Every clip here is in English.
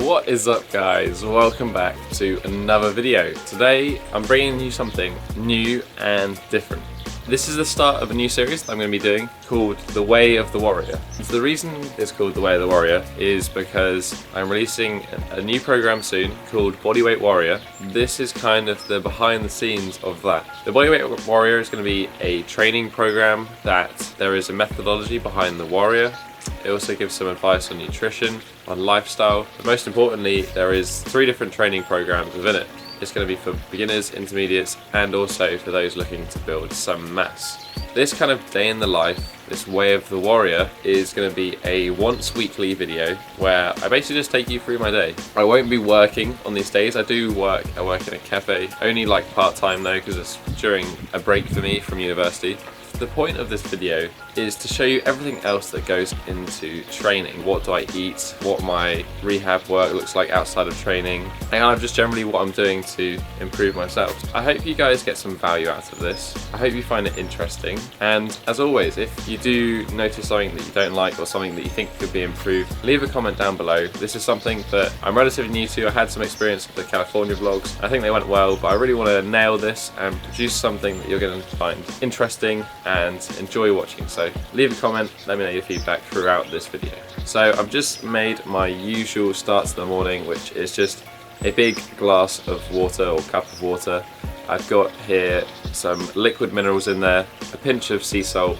What is up guys, welcome back to another video. Today I'm bringing you something new and different. This is the start of a new series that I'm going to be doing called The Way of the Warrior. So the reason it's called The Way of the Warrior is because I'm releasing a new program soon called Bodyweight Warrior. This is kind of the behind the scenes of that. The Bodyweight Warrior is going to be a training program that there is a methodology behind the warrior. It also gives some advice on nutrition, on lifestyle, but most importantly there is 3 different training programs within it. It's going to be for beginners, intermediates, and also for those looking to build some mass. This kind of day in the life, this way of the warrior, is going to be a once weekly video where I basically just take you through my day. I won't be working on these days. I work in a cafe, only like part-time though, because it's during a break for me from university. The point of this video is to show you everything else that goes into training. What do I eat, what my rehab work looks like outside of training, and kind of just generally what I'm doing to improve myself. I hope you guys get some value out of this. I hope you find it interesting, and as always, if you do notice something that you don't like or something that you think could be improved, leave a comment down below. This is something that I'm relatively new to. I had some experience with the California vlogs. I think they went well, but I really want to nail this and produce something that you're going to find interesting and enjoy watching. So leave a comment, let me know your feedback throughout this video. So I've just made my usual start to the morning, which is just a big glass of water or cup of water. I've got here some liquid minerals in there, a pinch of sea salt,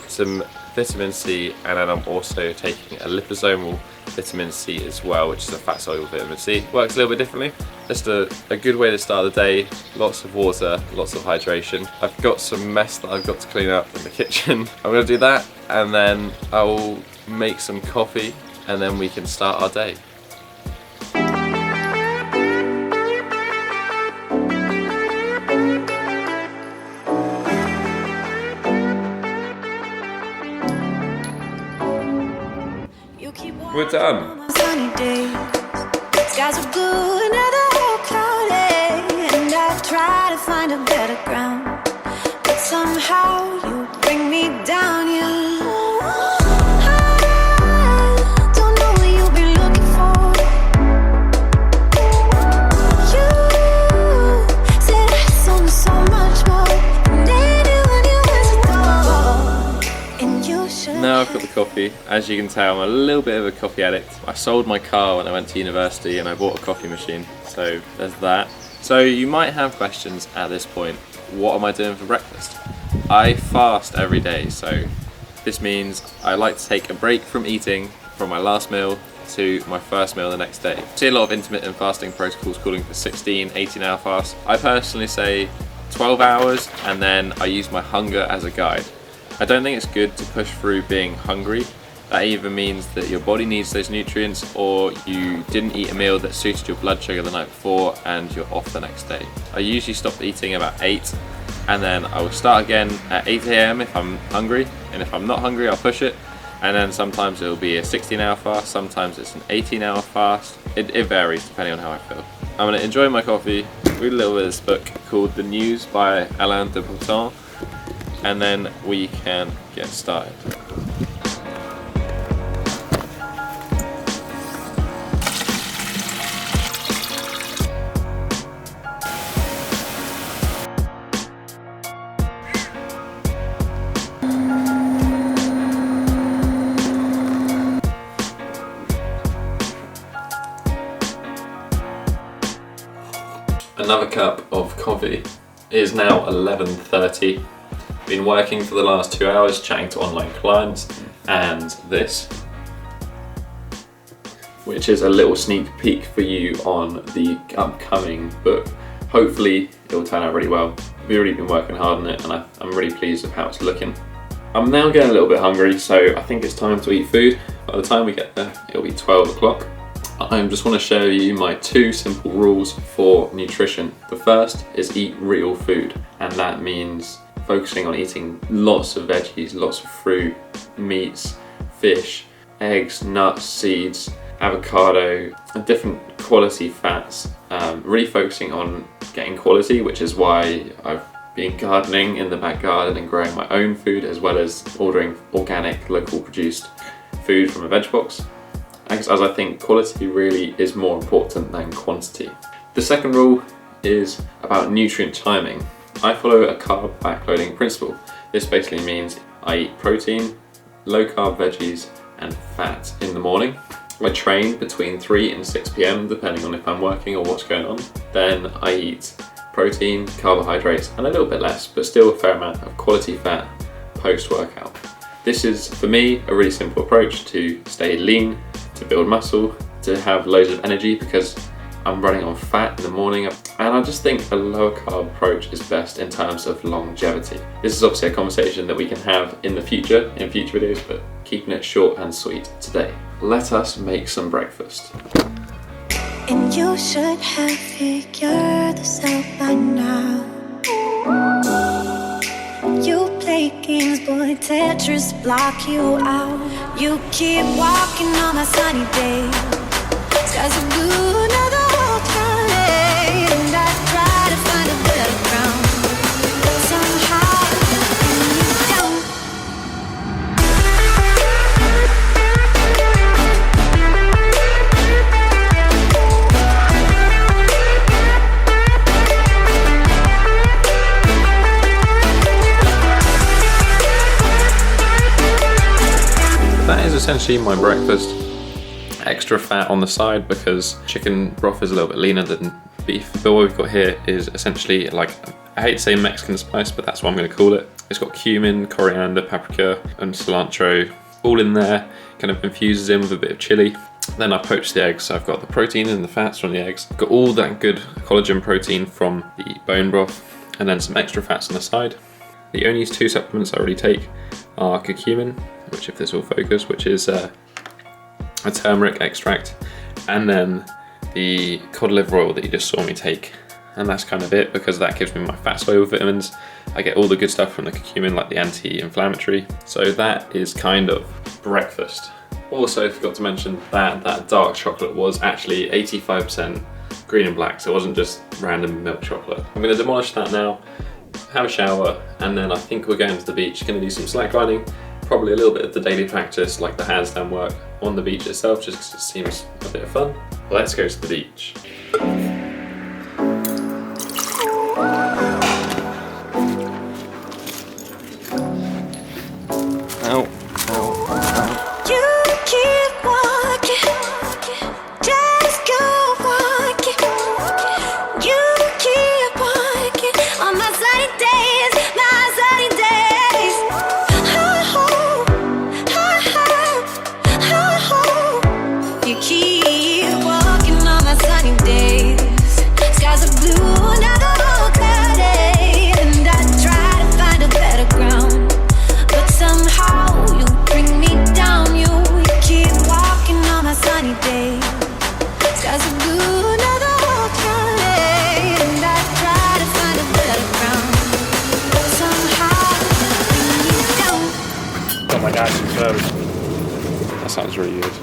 some vitamin C, and then I'm also taking a liposomal vitamin C as well, which is a fat soluble vitamin C. Works a little bit differently. Just a good way to start the day. Lots of water, lots of hydration. I've got some mess that I've got to clean up in the kitchen. I'm going to do that, and then I'll make some coffee, and then we can start our day. We're done. Skies are blue and they're all cloudy, and I've tried to find a better ground, but somehow you bring me down. I don't know what you've been looking for. You said I saw so much more, and then when you answered the door, and you should. Now I've got the coffee. As you can tell, I'm a little bit of a coffee addict. I sold my car when I went to university and I bought a coffee machine, so there's that. So you might have questions at this point. What am I doing for breakfast? I fast every day, so this means I like to take a break from eating from my last meal to my first meal the next day. I see a lot of intermittent fasting protocols calling for 16, 18-hour fasts. I personally say 12 hours, and then I use my hunger as a guide. I don't think it's good to push through being hungry. That either means that your body needs those nutrients, or you didn't eat a meal that suited your blood sugar the night before and you're off the next day. I usually stop eating about 8, and then I will start again at 8 AM if I'm hungry, and if I'm not hungry I'll push it, and then sometimes it'll be a 16-hour fast, sometimes it's an 18-hour fast. It varies depending on how I feel. I'm going to enjoy my coffee, read a little bit of this book called The News by Alain de Botton, and then we can get started. Another cup of coffee. It is now 11:30. Been working for the last 2 hours, chatting to online clients, and this, which is a little sneak peek for you on the upcoming book. Hopefully it will turn out really well. We've really been working hard on it, and I'm really pleased with how it's looking. I'm now getting a little bit hungry, so I think it's time to eat food. By the time we get there, it'll be 12 o'clock. I just want to show you my 2 simple rules for nutrition. The first is eat real food, and that means focusing on eating lots of veggies, lots of fruit, meats, fish, eggs, nuts, seeds, avocado, and different quality fats. Really focusing on getting quality, which is why I've been gardening in the back garden and growing my own food, as well as ordering organic, local produced food from a veg box. as I think quality really is more important than quantity. The second rule is about nutrient timing. I follow a carb backloading principle. This basically means I eat protein, low carb veggies and fat in the morning. I train between 3 and 6 p.m. depending on if I'm working or what's going on. Then I eat protein, carbohydrates and a little bit less, but still a fair amount of quality fat post-workout. This is, for me, a really simple approach to stay lean, to build muscle, to have loads of energy because I'm running on fat in the morning, and I just think a lower carb approach is best in terms of longevity. This is obviously a conversation that we can have in the future, in future videos, but keeping it short and sweet today. Let us make some breakfast. And you should have figured this out by now. You play games, boy, Tetris block you out. You keep walking on my sunny day. Skies are blue, now the whole cloudy. And I try to find a better ground, but somehow you don't. That is essentially my breakfast. Extra fat on the side because chicken broth is a little bit leaner than beef. But what we've got here is essentially, like, I hate to say Mexican spice, but that's what I'm going to call it. It's got cumin, coriander, paprika and cilantro all in there, kind of infuses in with a bit of chili. Then I poach the eggs, so I've got the protein and the fats from the eggs. Got all that good collagen protein from the bone broth and then some extra fats on the side. The only two supplements I really take are curcumin, which, if this will focus, which is a turmeric extract, and then the cod liver oil that you just saw me take. And that's kind of it, because that gives me my fat soluble vitamins. I get all the good stuff from the curcumin, like the anti-inflammatory. So that is kind of breakfast. Also forgot to mention that that dark chocolate was actually 85% green and black, so it wasn't just random milk chocolate. I'm going to demolish that now, have a shower, and then I think we're going to the beach. Going to do some slacklining, probably a little bit of the daily practice like the handstand work on the beach itself, just because it seems a bit of fun. Let's go to the beach. Ow. You keep walking, just go walking. You keep walking on my sunny days, my sunny days. Oh, you keep walking on my sunny days. Skies are blue, now the whole cloudy, and I try to find a better ground, but somehow you bring me down. You keep walking on my sunny days. Skies are blue, now the whole cloudy, and I try to find a better ground, but somehow you bring me down. Got my dad some clothes. That sounds really good.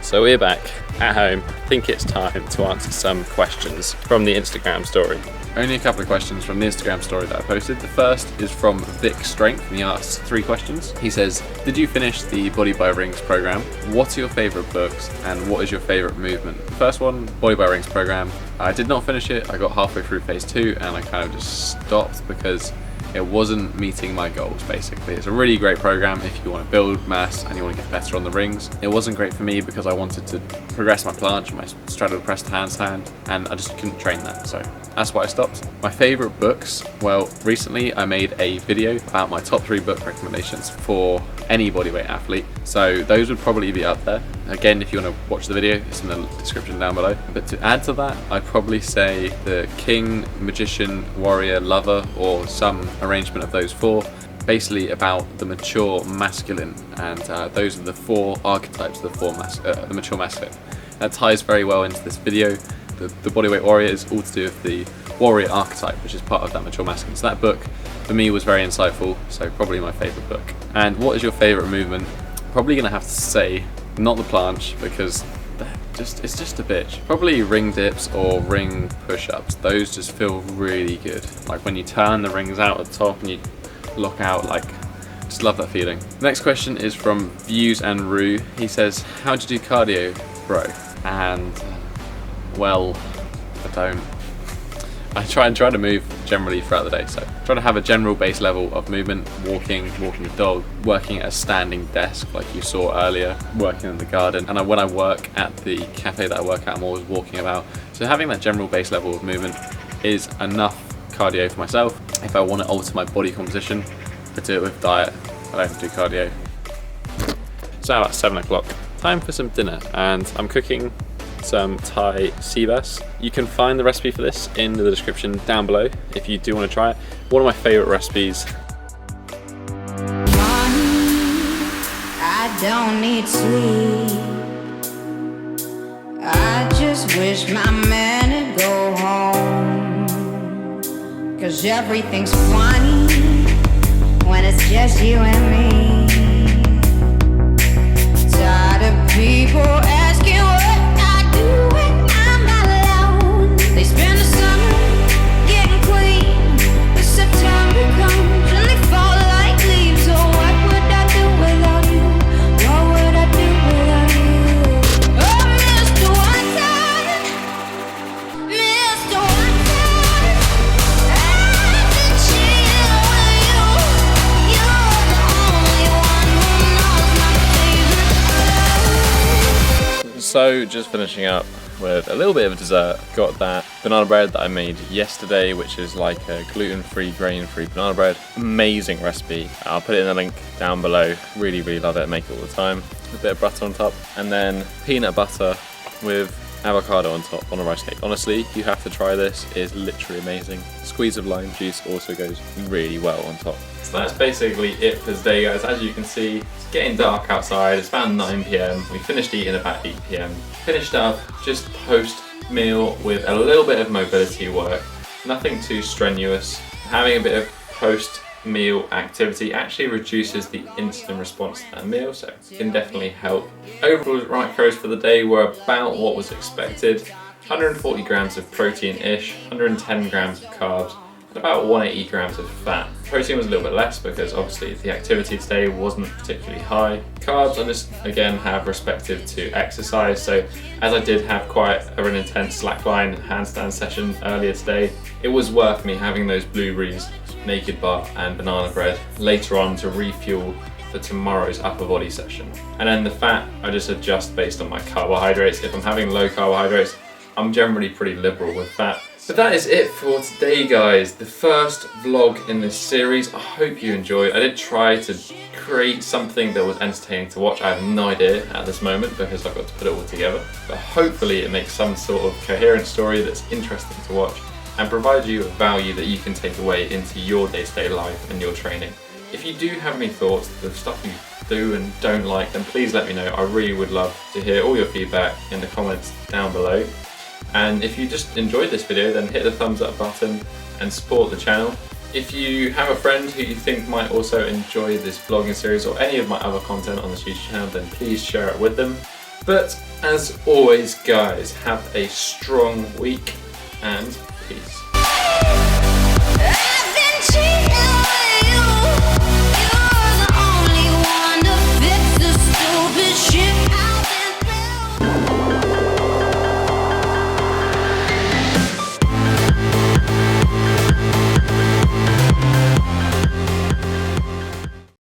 So we're back at home. I think it's time to answer some questions from the Instagram story. Only a couple of questions from the Instagram story that I posted. The first is from Vic Strength, and he asks 3 questions. He says, did you finish the Body by Rings program? What are your favourite books and what is your favourite movement? The first one, Body by Rings program, I did not finish it. I got halfway through phase 2 and I kind of just stopped because it wasn't meeting my goals, basically. It's a really great program if you want to build mass and you want to get better on the rings. It wasn't great for me because I wanted to progress my planche, my straddle press to handstand, and I just couldn't train that, so that's why I stopped. My favourite books, well, recently I made a video about my top 3 book recommendations for any bodyweight athlete, so those would probably be up there. Again, if you want to watch the video, it's in the description down below. But to add to that, I'd probably say the King, Magician, Warrior, Lover, or some arrangement of those 4, basically about the mature masculine, and those are the 4 archetypes of the mature masculine. That ties very well into this video. The Bodyweight Warrior is all to do with the warrior archetype, which is part of that mature masculine. So that book, for me, was very insightful, so probably my favourite book. And what is your favourite movement? Probably going to have to say not the planche because it's just a bitch. Probably ring dips or ring push-ups. Those just feel really good. Like when you turn the rings out at the top and you lock out, like, just love that feeling. Next question is from Views and Rue. He says, how'd you do cardio, bro? And well, I don't. I try to move generally throughout the day, so try to have a general base level of movement, walking the dog, working at a standing desk like you saw earlier, working in the garden, and when I work at the cafe that I work at, I'm always walking about. So having that general base level of movement is enough cardio for myself. If I want to alter my body composition, I do it with diet. I don't do cardio. It's now at 7 o'clock. Time for some dinner, and I'm cooking some Thai sea bass. You can find the recipe for this in the description down below if you do want to try it. One of my favourite recipes. I don't need sleep. I just wish my man would go home. 'Cause everything's funny when it's just you and me. Tired of people asking what I do when I'm not alone. They spend the summer getting clean, but September comes and they fall like leaves. Oh, what would I do without you? What would I do without you? Oh, Mr. One Time, Mr. One Time, I've been cheating with you. You're the only one who knows my favorite. So just finishing up with a little bit of a dessert. Got that banana bread that I made yesterday, which is like a gluten-free, grain-free banana bread. Amazing recipe. I'll put it in the link down below. Really, really love it. I make it all the time. A bit of butter on top, and then peanut butter with avocado on top on a rice cake. Honestly, you have to try this. It is literally amazing. Squeeze of lime juice also goes really well on top. So that's basically it for today, guys. As you can see, it's getting dark outside. It's about 9 PM. We finished eating about 8 PM. Finished up just post meal with a little bit of mobility work. Nothing too strenuous. Having a bit of post meal activity actually reduces the insulin response to that meal, so it can definitely help. Overall macros for the day were about what was expected. 140 grams of protein-ish, 110 grams of carbs, and about 180 grams of fat. Protein was a little bit less because obviously the activity today wasn't particularly high. Carbs I just again have respective to exercise, so as I did have quite an intense slackline handstand session earlier today, it was worth me having those blueberries, naked bar and banana bread later on to refuel for tomorrow's upper body session. And then the fat I just adjust based on my carbohydrates. If I'm having low carbohydrates, I'm generally pretty liberal with fat. But that is it for today, guys. The first vlog in this series. I hope you enjoyed. I did try to create something that was entertaining to watch. I have no idea at this moment because I've got to put it all together. But hopefully it makes some sort of coherent story that's interesting to watch and provides you with value that you can take away into your day-to-day life and your training. If you do have any thoughts, the stuff you do and don't like, then please let me know. I really would love to hear all your feedback in the comments down below. And if you just enjoyed this video, then hit the thumbs up button and support the channel. If you have a friend who you think might also enjoy this vlogging series or any of my other content on this YouTube channel, then please share it with them. But as always, guys, have a strong week and peace.